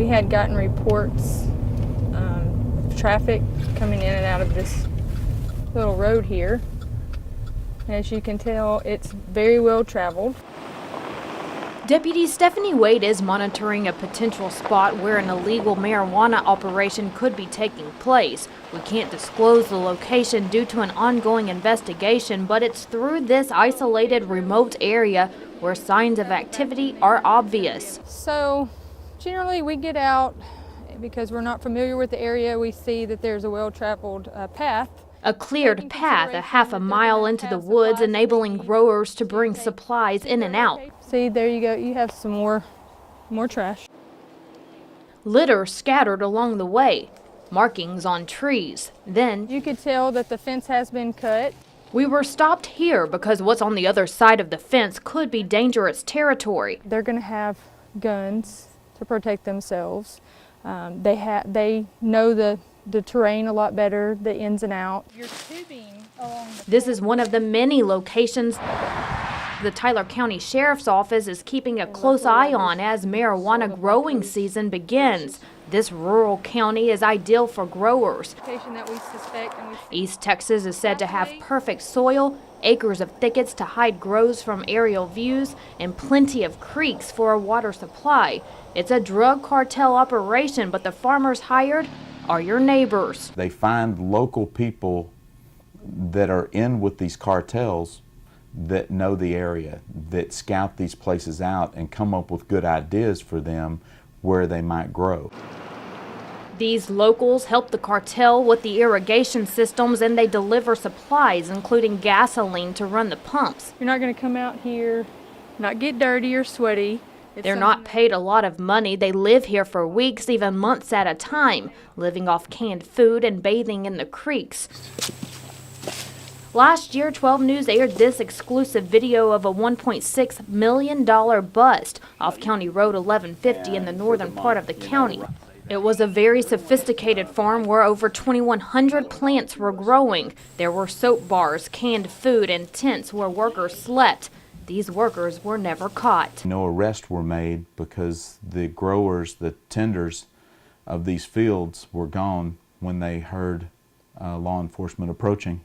We had gotten reports of traffic coming in and out of this little road here. As you can tell, it's very well traveled. Deputy Stephanie Wade is monitoring a potential spot where an illegal marijuana operation could be taking place. We can't disclose the location due to an ongoing investigation, but it's through this isolated remote area where signs of activity are obvious. So generally we get out because we're not familiar with the area. We see that there's a well-traveled path. A cleared path a half a mile into the woods, enabling growers to bring supplies in and out. See, there you go. You have some more trash. Litter scattered along the way, markings on trees. Then you could tell that the fence has been cut. We were stopped here because what's on the other side of the fence could be dangerous territory. They're going to have guns to protect themselves. They know the terrain a lot better, the ins and outs. This is one of the many locations the Tyler County Sheriff's Office is keeping a close eye on as marijuana growing season begins. This rural county is ideal for growers. East Texas is said to have perfect soil, acres of thickets to hide grows from aerial views, and plenty of creeks for a water supply. It's a drug cartel operation, but the farmers hired are your neighbors. They find local people that are in with these cartels that know the area, that scout these places out and come up with good ideas for them where they might grow. These locals help the cartel with the irrigation systems, and they deliver supplies, including gasoline to run the pumps. You're not going to come out here, not get dirty or sweaty. They're not paid a lot of money. They live here for weeks, even months at a time, living off canned food and bathing in the creeks. Last year, 12 News aired this exclusive video of a $1.6 million bust off County Road 1150 in the northern part of the county. It was a very sophisticated farm where over 2,100 plants were growing. There were soap bars, canned food, and tents where workers slept. These workers were never caught. No arrests were made because the growers, the tenders of these fields were gone when they heard law enforcement approaching.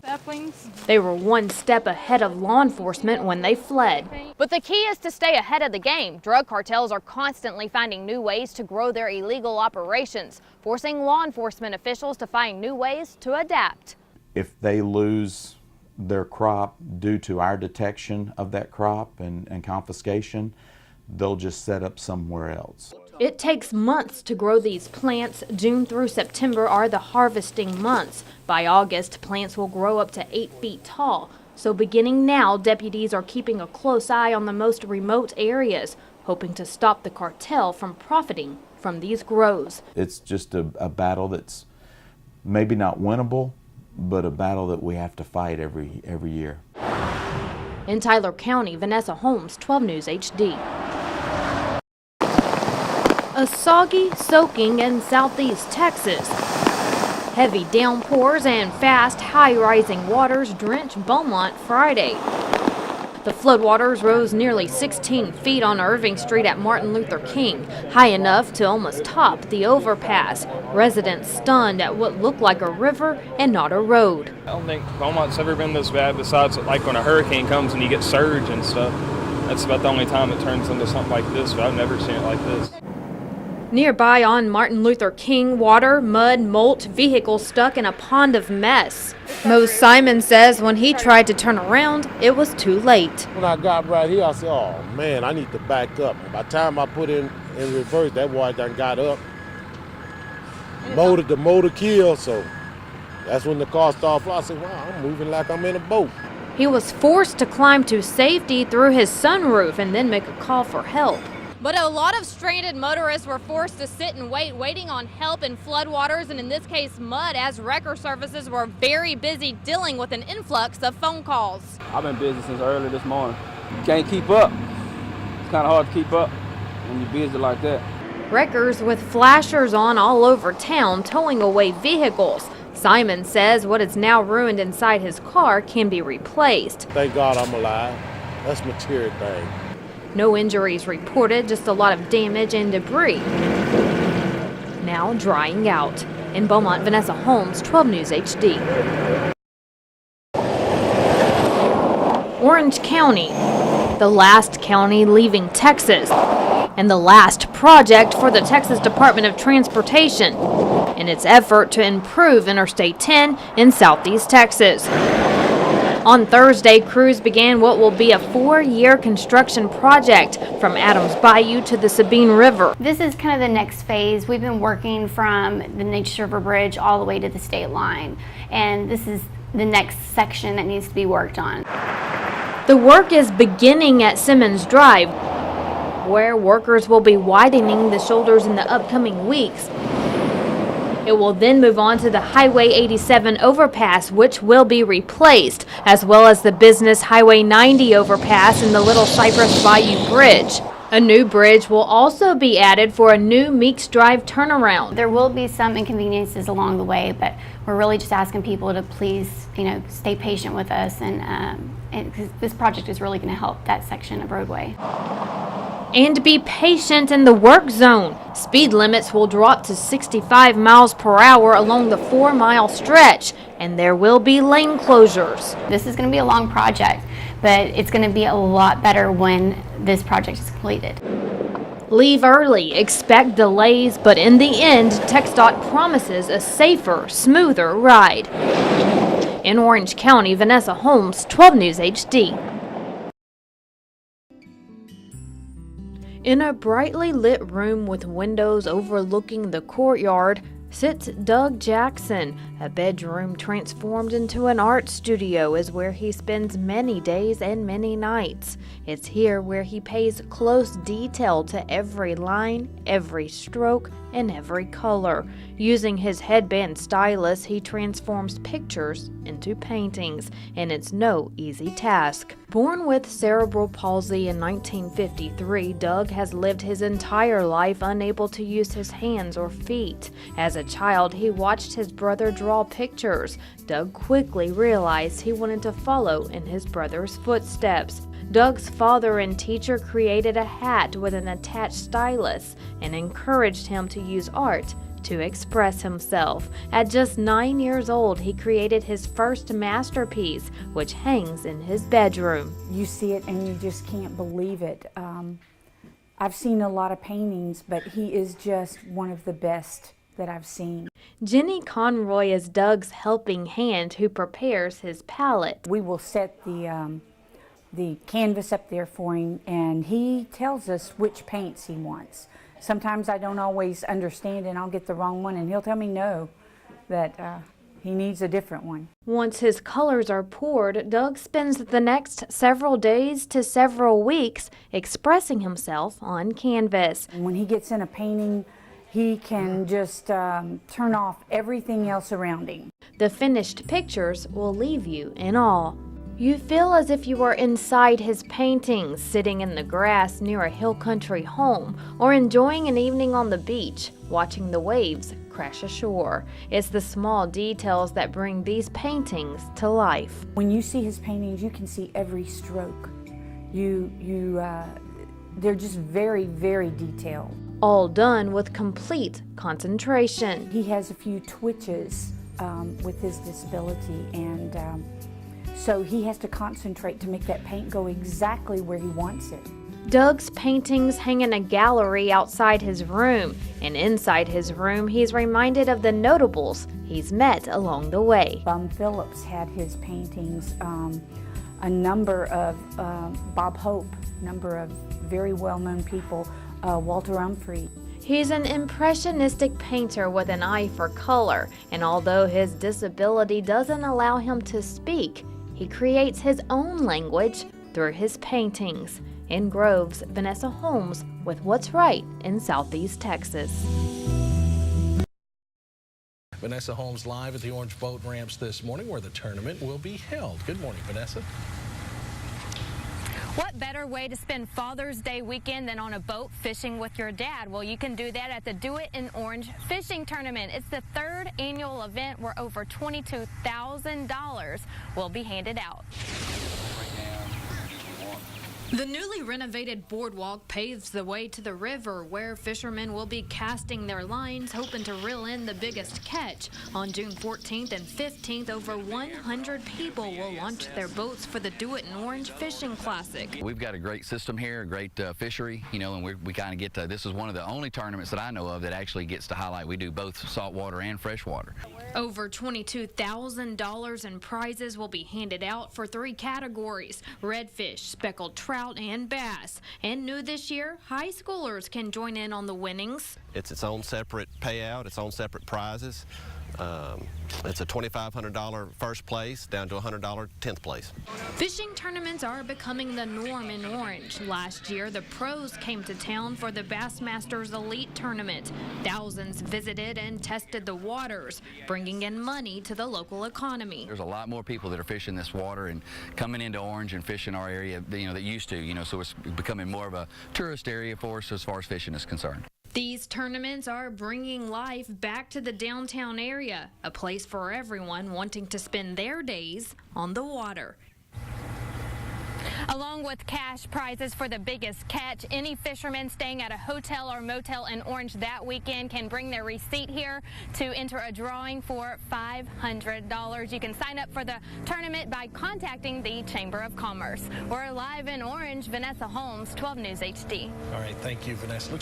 They were one step ahead of law enforcement when they fled. But the key is to stay ahead of the game. Drug cartels are constantly finding new ways to grow their illegal operations, forcing law enforcement officials to find new ways to adapt. If they lose their crop due to our detection of that crop and confiscation, they'll just set up somewhere else. It takes months to grow these plants. June through September are the harvesting months. By August, plants will grow up to 8 feet tall. So beginning now, deputies are keeping a close eye on the most remote areas, hoping to stop the cartel from profiting from these grows. It's just a battle that's maybe not winnable, but a battle that we have to fight every year. In Tyler County, Vanessa Holmes, 12 News HD. A soggy soaking in southeast Texas. Heavy downpours and fast, high-rising waters drenched Beaumont Friday. The floodwaters rose nearly 16 feet on Irving Street at Martin Luther King, high enough to almost top the overpass. Residents stunned at what looked like a river and not a road. I don't think Beaumont's ever been this bad besides like when a hurricane comes and you get surge and stuff. That's about the only time it turns into something like this, but I've never seen it like this. Nearby on Martin Luther King, water, mud, mulch, vehicles stuck in a pond of mess. Mo Simon says when he tried to turn around, it was too late. When I got right here, I said, oh man, I need to back up. By the time I put in reverse, that water done got up. The motor killed, so that's when the car started flying. I said, wow, I'm moving like I'm in a boat. He was forced to climb to safety through his sunroof and then make a call for help. But a lot of stranded motorists were forced to sit and waiting on help in floodwaters and in this case mud, as wrecker services were very busy dealing with an influx of phone calls. I've been busy since early this morning. You can't keep up. It's kind of hard to keep up when you're busy like that. Wreckers with flashers on all over town towing away vehicles. Simon says what is now ruined inside his car can be replaced. Thank God I'm alive. That's a material thing. No injuries reported, just a lot of damage and debris. now drying out. In Beaumont, Vanessa Holmes, 12 News HD. Orange County, the last county leaving Texas, and the last project for the Texas Department of Transportation in its effort to improve Interstate 10 in southeast Texas. On Thursday, crews began what will be a 4-year construction project from Adams Bayou to the Sabine River. This is kind of the next phase. We've been working from the Neches River Bridge all the way to the state line, and this is the next section that needs to be worked on. The work is beginning at Simmons Drive, where workers will be widening the shoulders in the upcoming weeks. It will then move on to the Highway 87 overpass, which will be replaced, as well as the Business Highway 90 overpass and the Little Cypress Bayou Bridge. A new bridge will also be added for a new Meeks Drive turnaround. There will be some inconveniences along the way, but we're really just asking people to please, stay patient with us, and 'cause this project is really going to help that section of roadway. And be patient in the work zone. Speed limits will drop to 65 miles per hour along the 4-mile stretch, and there will be lane closures. This is going to be a long project, but it's going to be a lot better when this project is completed. Leave early, expect delays, but in the end, TxDOT promises a safer, smoother ride. In Orange County, Vanessa Holmes, 12 News HD. In a brightly lit room with windows overlooking the courtyard sits Doug Jackson. A bedroom transformed into an art studio is where he spends many days and many nights. It's here where he pays close detail to every line, every stroke, and every color. Using his headband stylus, he transforms pictures into paintings, and it's no easy task. Born with cerebral palsy in 1953, Doug has lived his entire life unable to use his hands or feet. As a child, he watched his brother draw pictures. Doug quickly realized he wanted to follow in his brother's footsteps. Doug's father and teacher created a hat with an attached stylus and encouraged him to use art to express himself. At just 9 years old, he created his first masterpiece, which hangs in his bedroom. You see it and you just can't believe it. I've seen a lot of paintings, but he is just one of the best that I've seen. Jenny Conroy is Doug's helping hand who prepares his palette. We will set the canvas up there for him, and he tells us which paints he wants. Sometimes I don't always understand and I'll get the wrong one, and he'll tell me no, that he needs a different one. Once his colors are poured, Doug spends the next several days to several weeks expressing himself on canvas. And when he gets in a painting, he can just turn off everything else around him. The finished pictures will leave you in awe. You feel as if you are inside his paintings, sitting in the grass near a hill country home, or enjoying an evening on the beach, watching the waves crash ashore. It's the small details that bring these paintings to life. When you see his paintings, you can see every stroke. They're just very, very detailed. All done with complete concentration. He has a few twitches with his disability, and so he has to concentrate to make that paint go exactly where he wants it. Doug's paintings hang in a gallery outside his room, and inside his room he's reminded of the notables he's met along the way. Bum Phillips had his paintings, a number of Bob Hope, a number of very well-known people, Walter Humphrey. He's an impressionistic painter with an eye for color, and although his disability doesn't allow him to speak, he creates his own language through his paintings. In Groves, Vanessa Holmes with What's Right in Southeast Texas. Vanessa Holmes live at the Orange Boat Ramps this morning where the tournament will be held. Good morning, Vanessa. What better way to spend Father's Day weekend than on a boat fishing with your dad? Well, you can do that at the Do It in Orange Fishing Tournament. It's the 3rd annual event where over $22,000 will be handed out. The newly renovated boardwalk paves the way to the river, where fishermen will be casting their lines, hoping to reel in the biggest catch. On June 14th and 15th, over 100 people will launch their boats for the Do It in Orange Fishing Classic. We've got a great system here, a great fishery, you know, and we kind of get to, this is one of the only tournaments that I know of that actually gets to highlight. We do both saltwater and freshwater. Over $22,000 in prizes will be handed out for 3 categories: redfish, speckled trout, and bass. And new this year, high schoolers can join in on the winnings. It's its own separate payout, its own separate prizes. It's a $2,500 first place down to a $100 10th place. Fishing tournaments are becoming the norm in Orange. Last year, the pros came to town for the Bassmasters Elite Tournament. Thousands visited and tested the waters, bringing in money to the local economy. There's a lot more people that are fishing this water and coming into Orange and fishing our area, you know, that used to, you know, so it's becoming more of a tourist area for us as far as fishing is concerned. These tournaments are bringing life back to the downtown area, a place for everyone wanting to spend their days on the water. Along with cash prizes for the biggest catch, any fisherman staying at a hotel or motel in Orange that weekend can bring their receipt here to enter a drawing for $500. You can sign up for the tournament by contacting the Chamber of Commerce. We're live in Orange. Vanessa Holmes, 12 News HD. All right, thank you, Vanessa.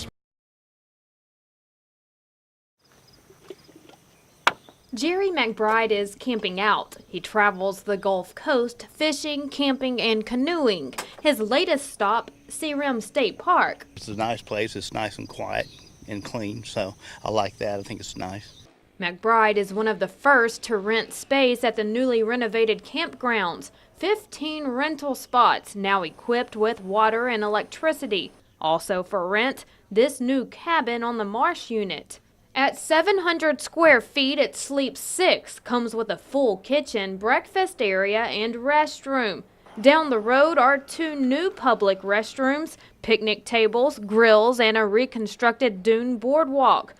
Jerry McBride is camping out. He travels the Gulf Coast, fishing, camping, and canoeing. His latest stop, Searim State Park. It's a nice place. It's nice and quiet and clean, so I like that. I think it's nice. McBride is one of the first to rent space at the newly renovated campgrounds. 15 rental spots, now equipped with water and electricity. Also for rent, this new cabin on the Marsh unit. At 700 square feet, it sleeps 6, comes with a full kitchen, breakfast area, and restroom. Down the road are 2 new public restrooms, picnic tables, grills, and a reconstructed dune boardwalk.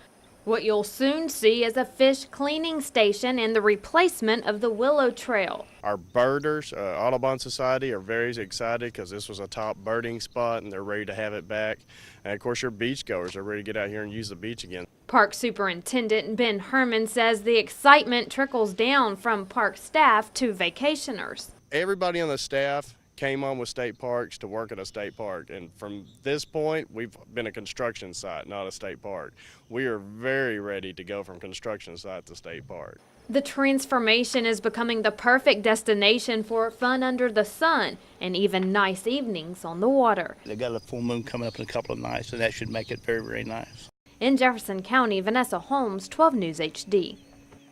What you'll soon see is a fish cleaning station and the replacement of the Willow Trail. Our birders, Audubon Society, are very excited because this was a top birding spot and they're ready to have it back. And of course your beachgoers are ready to get out here and use the beach again. Park Superintendent Ben Herman says the excitement trickles down from park staff to vacationers. Everybody on the staff came on with state parks to work at a state park, and from this point we've been a construction site, not a state park. We are very ready to go from construction site to state park. The transformation is becoming the perfect destination for fun under the sun and even nice evenings on the water. They got a full moon coming up in a couple of nights, and that should make it very, very nice. In Jefferson County, Vanessa Holmes, 12 News HD.